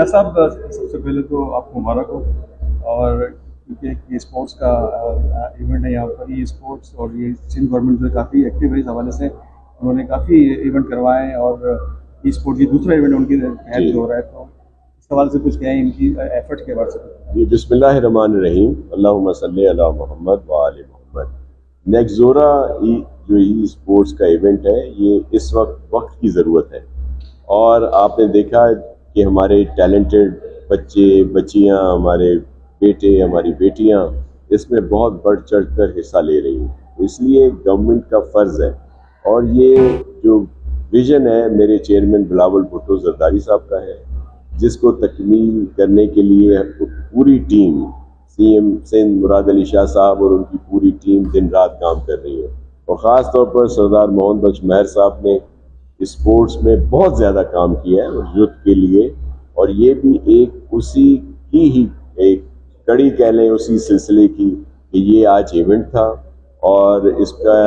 شاہ صاحب، سب سے پہلے تو آپ کو مبارک ہو، اور کیونکہ یہ اسپورٹس کا ایونٹ ہے یہاں پر، یہ اسپورٹس اور یہ سندھ گورنمنٹ جو ہے کافی ایکٹیو ہے اس حوالے سے، انہوں نے کافی ایونٹ کروائے ہیں، اور ای اسپورٹ کی دوسرا ایونٹ ان کے تحت ہو رہا ہے، تو اس حوالے سے کچھ کہیں ان کی ایفرٹ کے بارے سے؟ جی، بسم اللہ الرحمن الرحیم، اللہم صلی علی محمد و آل محمد۔ نیکزورا جو ای اسپورٹس کا ایونٹ ہے، یہ اس وقت کی ضرورت ہے، اور آپ نے دیکھا کہ ہمارے ٹیلنٹڈ بچے بچیاں، ہمارے بیٹے، ہماری بیٹیاں اس میں بہت بڑھ چڑھ کر حصہ لے رہی ہیں، اس لیے گورنمنٹ کا فرض ہے، اور یہ جو ویژن ہے میرے چیئرمین بلاول بھٹو زرداری صاحب کا ہے، جس کو تکمیل کرنے کے لیے پوری ٹیم، سی ایم سندھ مراد علی شاہ صاحب اور ان کی پوری ٹیم دن رات کام کر رہی ہے، اور خاص طور پر سردار محمد بخش مہر صاحب نے اسپورٹس میں بہت زیادہ کام کیا ہے یوتھ کے لیے، اور یہ بھی ایک اسی کی ہی ایک کڑی کہہ لیں، اسی سلسلے کی کہ یہ آج ایونٹ تھا، اور اس کا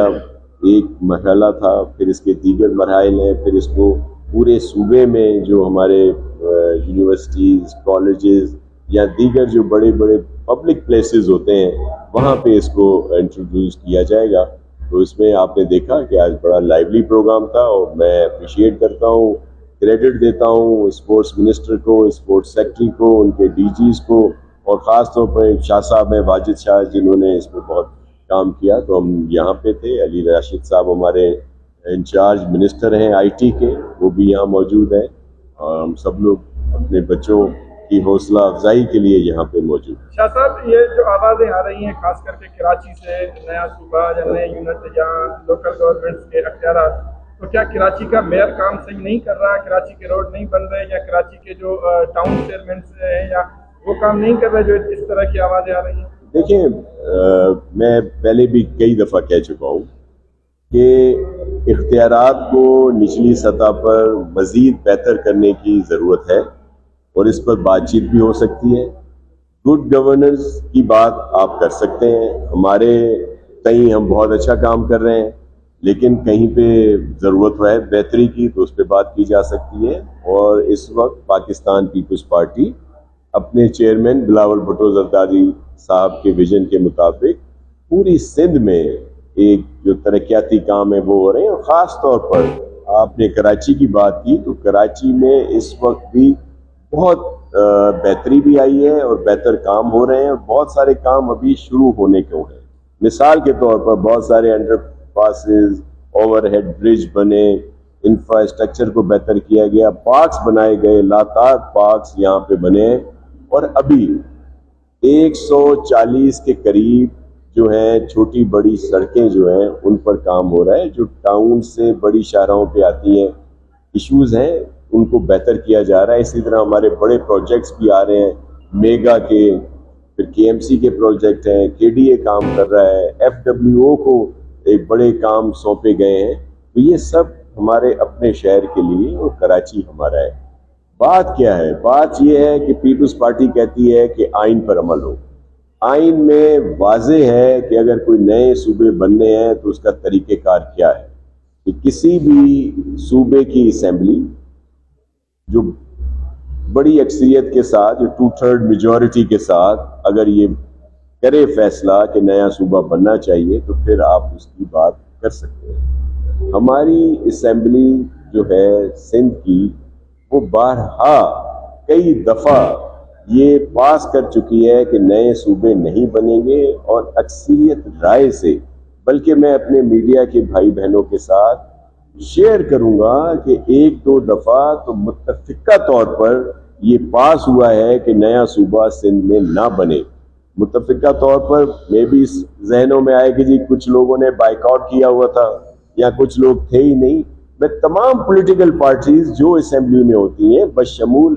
ایک مرحلہ تھا، پھر اس کے دیگر مراحل ہیں، پھر اس کو پورے صوبے میں جو ہمارے یونیورسٹیز، کالجز یا دیگر جو بڑے بڑے پبلک پلیسز ہوتے ہیں وہاں پہ اس کو انٹروڈیوس کیا جائے گا۔ تو اس میں آپ نے دیکھا کہ آج بڑا لائیولی پروگرام تھا، اور میں اپریشیٹ کرتا ہوں، کریڈٹ دیتا ہوں اسپورٹس منسٹر کو، اسپورٹس سیکٹری کو، ان کے ڈی جیز کو، اور خاص طور پر شاہ صاحب ہیں واجد شاہ، جنہوں نے اس میں بہت کام کیا۔ تو ہم یہاں پہ تھے، علی راشد صاحب ہمارے انچارج منسٹر ہیں آئی ٹی کے، وہ بھی یہاں موجود ہیں، اور ہم سب لوگ اپنے بچوں کی حوصلہ افزائی کے لیے یہاں پہ موجود ہیں۔ شاہ صاحب، یہ جو آوازیں آ رہی ہیں خاص کر کے کراچی سے، نیا صوبہ یا نئے یونٹ یا لوکل گورنمنٹس کے اختیارات، تو کیا کراچی کا میئر کام صحیح نہیں کر رہا، کراچی کے روڈ نہیں بن رہے، یا کراچی کے جو ٹاؤن چیئرمینس ہیں یا وہ کام نہیں کر رہے جو اس طرح کی آوازیں آ رہی ہیں؟ دیکھیں، میں پہلے بھی کئی دفعہ کہہ چکا ہوں کہ اختیارات کو نچلی سطح پر مزید بہتر کرنے کی ضرورت ہے، اور اس پر بات چیت بھی ہو سکتی ہے۔ گڈ گورننس کی بات آپ کر سکتے ہیں، ہمارے کہیں ہم بہت اچھا کام کر رہے ہیں، لیکن کہیں پہ ضرورت ہے بہتری کی، تو اس پہ بات کی جا سکتی ہے، اور اس وقت پاکستان پیپلز پارٹی اپنے چیئرمین بلاول بھٹو زرداری صاحب کے ویژن کے مطابق پوری سندھ میں ایک جو ترقیاتی کام ہے وہ ہو رہے ہیں، اور خاص طور پر آپ نے کراچی کی بات کی، تو کراچی میں اس وقت بھی بہت بہتری بھی آئی ہے، اور بہتر کام ہو رہے ہیں، اور بہت سارے کام ابھی شروع ہونے کو ہیں۔ مثال کے طور پر بہت سارے انڈر پاسز، اوور ہیڈ برج بنے، انفراسٹرکچر کو بہتر کیا گیا، پارکس بنائے گئے، لاتعداد پارکس یہاں پہ بنے، اور ابھی 140 کے قریب جو ہیں چھوٹی بڑی سڑکیں جو ہیں ان پر کام ہو رہا ہے، جو ٹاؤن سے بڑی شاہراہوں پہ آتی ہیں، ایشوز ہیں، ان کو بہتر کیا جا رہا ہے۔ اسی طرح ہمارے بڑے پروجیکٹس بھی آ رہے ہیں، میگا کے، پھر کے ایم سی کے پروجیکٹ ہیں، کے ڈی اے کام کر رہا ہے، ایف ڈبلیو او کو ایک بڑے کام سونپے گئے ہیں، تو یہ سب ہمارے اپنے شہر کے لیے، اور کراچی ہمارا ہے۔ بات کیا ہے؟ بات یہ ہے کہ پیپلز پارٹی کہتی ہے کہ آئین پر عمل ہو۔ آئین میں واضح ہے کہ اگر کوئی نئے صوبے بننے ہیں تو اس کا طریقہ کار کیا ہے، کہ کسی بھی صوبے کی اسمبلی جو بڑی اکثریت کے ساتھ، جو 2/3 میجورٹی کے ساتھ اگر یہ کرے فیصلہ کہ نیا صوبہ بننا چاہیے، تو پھر آپ اس کی بات کر سکتے ہیں۔ ہماری اسمبلی جو ہے سندھ کی، وہ بارہا کئی دفعہ یہ پاس کر چکی ہے کہ نئے صوبے نہیں بنیں گے، اور اکثریت رائے سے، بلکہ میں اپنے میڈیا کے بھائی بہنوں کے ساتھ شیئر کروں گا کہ 1-2 دفعہ تو متفقہ طور پر یہ پاس ہوا ہے کہ نیا صوبہ سندھ میں نہ بنے۔ متفقہ طور پر میں بھی ذہنوں میں آئے کہ جی کچھ لوگوں نے بائیک آؤٹ کیا ہوا تھا، یا کچھ لوگ تھے ہی نہیں۔ میں تمام پولیٹیکل پارٹیز جو اسمبلی میں ہوتی ہیں بشمول